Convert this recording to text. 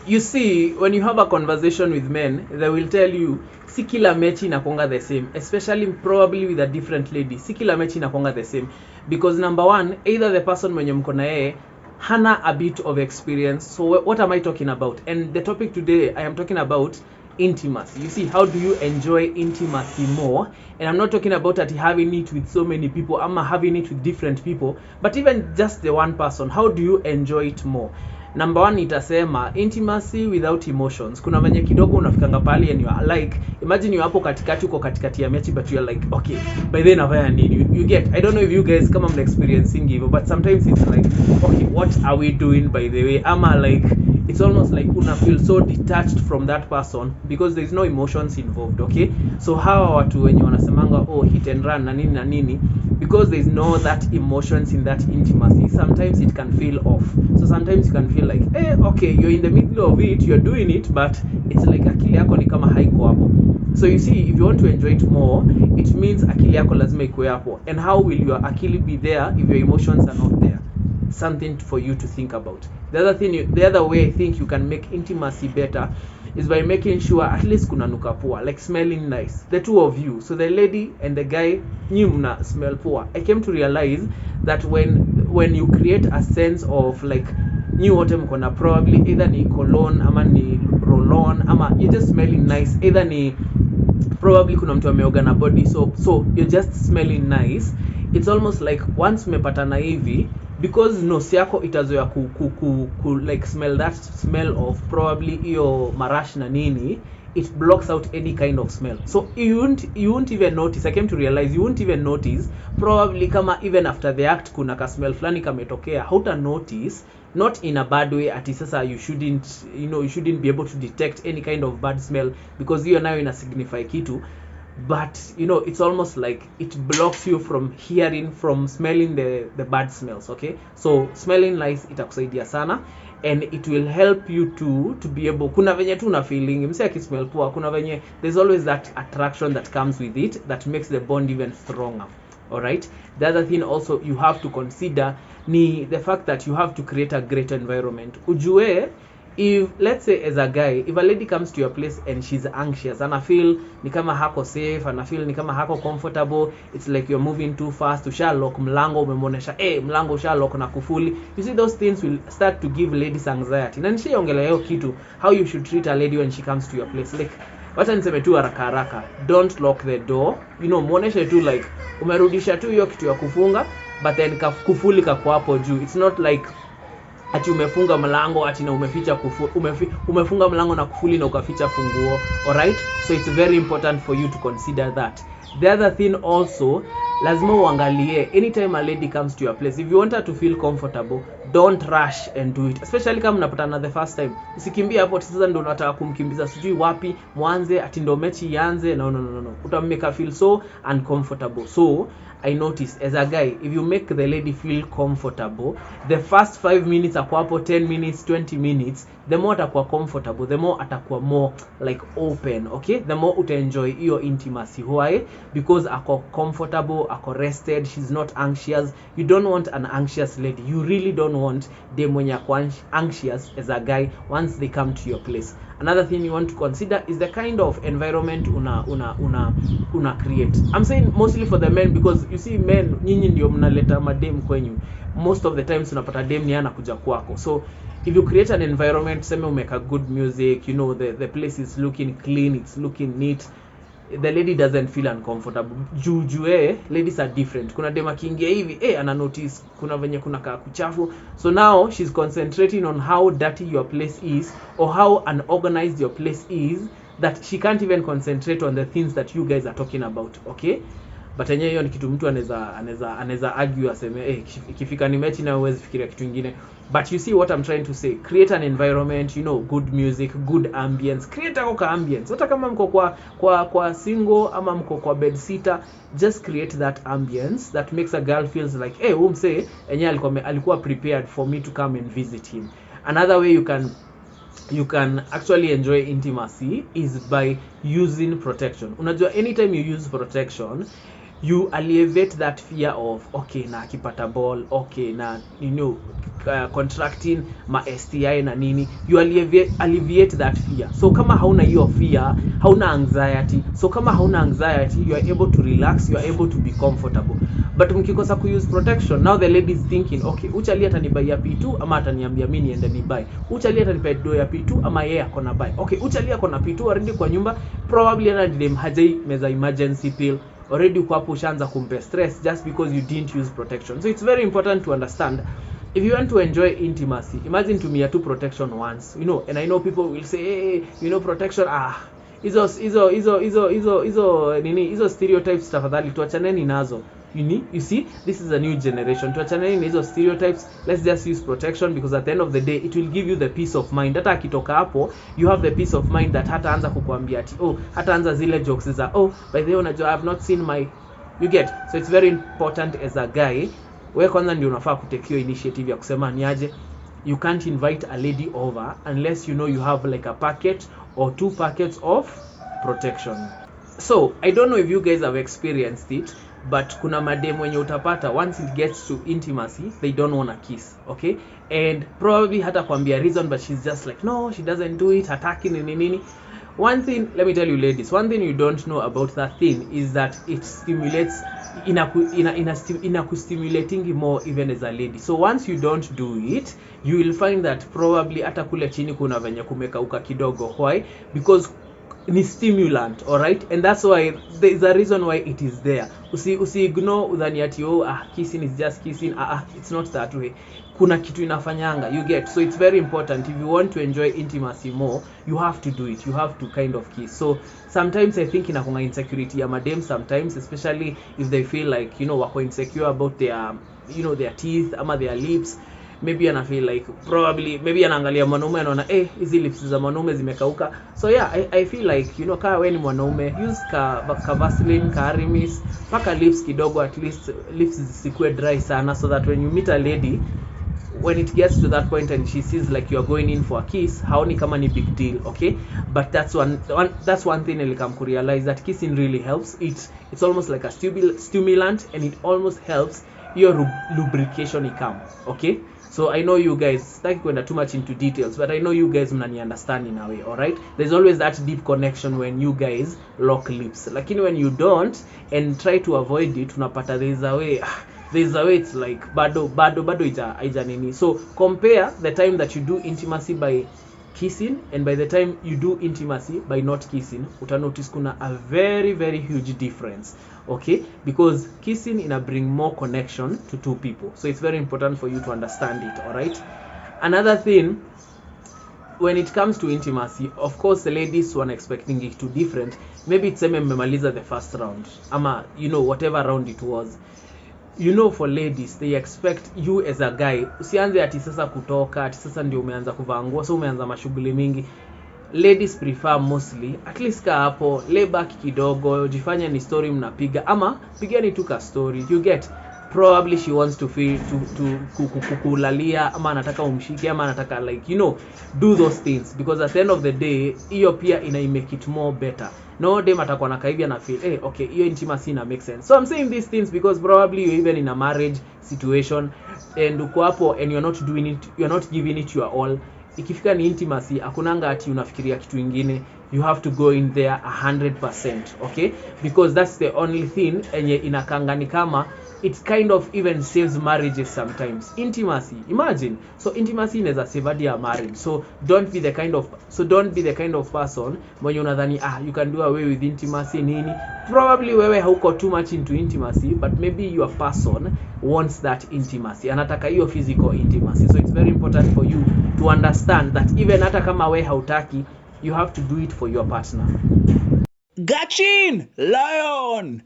You see, when you have a conversation with men, they will tell you si kila mechi inakuanga the same, especially probably with a different lady. Si kila mechi inakuanga the same because number one, either the person mwenye mko na yeye hana a bit of experience. So what am I talking about? And the topic today, I am talking about intimacy. You see, how do you enjoy intimacy more? And I'm not talking about that having it with so many people, I'm having it with different people, but even just the one person, how do you enjoy it more? Number one, itasema intimacy without emotions. Kuna venye kidogo unafikanga pali and you are like, imagine you hapo katikati, uko katikati ya mechi, but you are like, okay, by then nafanya nini? You get, I don't know if you guys kama mna experiencing hivyo, but sometimes it's like, okay, what are we doing by the way? Ama like, it's almost like una feel so detached from that person because there's no emotions involved, okay? So hawa watu wenye wanasemanga oh hit and run na nini because there's no that emotions in that intimacy, sometimes it can feel off. So sometimes you can feel like okay, you're in the middle of it, you're doing it, but it's like akili yako ni kama haiko hapo. So you see, if you want to enjoy it more, it means akili yako lazima ikuwe hapo. And how will your akili be there if your emotions are not there? Something for you to think about. The other way I think you can make intimacy better is by making sure at least kuna nuka poa, like smelling nice, the two of you. So the lady and the guy, nyi mna smell poa. I came to realize that when you create a sense of like nyi wote mko na probably either ni cologne ama ni roll-on ama you're just smelling nice, either ni probably kuna mtu ameoga na body soap, so you're just smelling nice. It's almost like once umepatana hivi, because nose yako itazoea ku like smell that smell of probably hiyo marash na nini, it blocks out any kind of smell. So you won't even notice. I came to realize you won't even notice probably kama even after the act kuna ka smell flani kametokea, hauta notice, not in a bad way ati sasa you shouldn't be able to detect any kind of bad smell because hiyo nayo ina signify kitu, but it's almost like it blocks you from smelling the bad smells, okay? So smelling nice itakusaidia sana and it will help you to be able, kuna venye tu na feeling mse akismell poa, kuna venye there's always that attraction that comes with it that makes the bond even stronger. All right, the other thing also you have to consider ni the fact that you have to create a great environment. Ujue, if let's say as a guy, if a lady comes to your place and she's anxious and I feel ni kama hako safe and I feel ni kama hako comfortable, it's like you're moving too fast, ushalok mlango, umemonesha mlango ushalok na kufuli, you see those things will start to give ladies anxiety. Na nishaongelea hiyo kitu, how you should treat a lady when she comes to your place. Like wacha niseme tu haraka, don't lock the door, muoneshe tu like umerudisha tu hiyo kitu ya kufunga, but then kufuli kako hapo juu. It's not like ati umefunga mlango ati na umeficha umefunga mlango na kufuli na ukaficha funguo. Alright, so it's very important for you to consider that. The other thing also, lazima uangalie anytime a lady comes to your place, if you want her to feel comfortable, don't rush and do it, especially kama mnapatana the first time. Usikimbie hapo sasa ndio unataka kumkimbiza sijui wapi mwanze ati ndio mechi ianze. No, utameka feel so uncomfortable. So I notice as a guy, if you make the lady feel comfortable, the first 5 minutes akwapo, 10 minutes, 20 minutes, the more atakuwa comfortable, the more atakuwa more like open, okay? The more utaenjoy your intimacy. Why? Because ako comfortable, ako rested, she's not anxious. You don't want an anxious lady. You really don't want them when you're anxious as a guy once they come to your place. Another thing you want to consider is the kind of environment una create. I'm saying mostly for the men because you see men, nyinyi ndio mnaleta madem kwenyu. Most of the times unapata dem ni anakuja kwako. So if you create an environment, sema umeka good music, the place is looking clean, it's looking neat, the lady doesn't feel uncomfortable. Jujue ladies are different. Kuna dem akiingia hivi ana notice kuna venye kuna kuchafu. So now she's concentrating on how dirty your place is or how unorganized your place is, that she can't even concentrate on the things that you guys are talking about, okay? But yenyewe hiyo ni kitu mtu anaweza argue aseme ikifika ni mechi na uwezi fikiria kitu kingine. But you see what I'm trying to say, create an environment, good music, good ambience, create a ambience. Hata kama mko kwa single ama mko kwa bed sitter, just create that ambience that makes a girl feels like umse enyewe alikuwa prepared for me to come and visit him. Another way you can actually enjoy intimacy is by using protection. Unajua anytime you use protection, you alleviate that fear of okay na akipata ball, okay na contracting ma STI na nini, you alleviate that fear. So kama hauna hiyo fear, hauna anxiety. So kama hauna anxiety, you are able to relax, you are able to be comfortable. But mkikosa ku use protection, now the lady is thinking okay, uchali atanibai ya P2 ama ataniambia mimi niende ni buy, uchali atanipa do ya P2 ama yeye akona buy. Okay, uchali akona P2 arudi kwa nyumba, probably ana dem hajai meza emergency pill, already uko hapo ushaanza kumpe stress just because you didn't use protection. So it's very important to understand, if you want to enjoy intimacy, imagine tumia tu protection once, and I know people will say hey, protection hizo stereotypes tafadhali tuachaneni nazo. You see, this is a new generation. Tuachaneni na hizo stereotypes. Let's just use protection, because at the end of the day it will give you the peace of mind. Hata akitoka hapo, you have the peace of mind that hata anza kukuambia ati hata anza zile jokes za by the way unajua I have not seen my, you get. So it's very important as a guy, wewe kwanza ndio unafaa kutake initiative ya kusema niaje, you can't invite a lady over unless you have like a packet or 2 packets of protection. So I don't know if you guys have experienced it, but kuna madem wenye utapata once it gets to intimacy they don't want to kiss, okay, and probably hata kwambia reason, but she's just like no, she doesn't do it, hataki nini. One thing, let me tell you ladies, one thing you don't know about that thing is that it stimulates inakustimulating more even as a lady. So once you don't do it, you will find that probably hata kule chini kuna venye kumekauka kidogo. Why? Because ni stimulant, all right, and that's why there is a reason why it is there. Usi ignore udhani ati kissing is just kissing. It's not that way. Kuna kitu inafanyanga, you get. So it's very important, if you want to enjoy intimacy more, you have to do it, you have to kind of kiss. So sometimes I think inakunga insecurity ya madem sometimes, especially if they feel like wako insecure about their their teeth ama their lips. Maybe ana feel like probably maybe anaangalia mwanaume anaona hizi lips za mwanaume zimekauka. So yeah, I feel like kama wewe ni mwanaume, use ka Vaseline, ka Arimis, paka lips kidogo, at least lips zisikue dry sana, so that when you meet a lady, when it gets to that point and she sees like you are going in for a kiss, haoni kama ni big deal, okay. But that's one thing nilikam ku realize, that kissing really helps. It's almost like a stimulant, and it almost helps your lubrication ikam, okay. So I know you guys, like kwenda too much into details, but I know you guys mnani understand in a way, all right. There's always that deep connection when you guys lock lips, lakini when you don't and try to avoid it, unapata there's a way it's like bado ija nini. So compare the time that you do intimacy by kissing and by the time you do intimacy by not kissing, uta notice kuna a very very huge difference, okay, because kissing bring more connection to two people. So it's very important for you to understand it, all right. Another thing, when it comes to intimacy, of course the ladies were expecting it to different. Maybe it's mmemaliza the first round ama whatever round it was. For ladies, they expect you as a guy usianze ati sasa kutoka, ati sasa ndio umeanza kuvaa nguo, so umeanza mashughuli mingi. Ladies prefer mostly at least ka hapo lay back kidogo, jifanye ni story mnapiga, ama pigeni tu ka story, you get. Probably she wants to feel kukulalia, ama anataka umshike, ama anataka like do those things, because at the end of the day hiyo pia make it more better. No dem atakuwa nakaivia na feel okay, hiyo intimacy make sense. So I'm saying these things because probably you're even in a marriage situation and uko hapo and you're not doing it, you're not giving it your all. Ikifika ni intimacy, akunanga ati unafikiria kitu ingine. You have to go in there 100%, okay, because that's the only thing enye inakanga ni kama it kind of even saves marriages sometimes. Intimacy, imagine. So intimacy inaweza save your marriage. So don't be the kind of person when unadhani you can do away with intimacy nini. Probably wewe hauko too much into intimacy, but maybe your person wants that intimacy, anataka hiyo physical intimacy. So it's very important for you to understand that even hata kama wewe hautaki, you have to do it for your partner. Gachin Lion.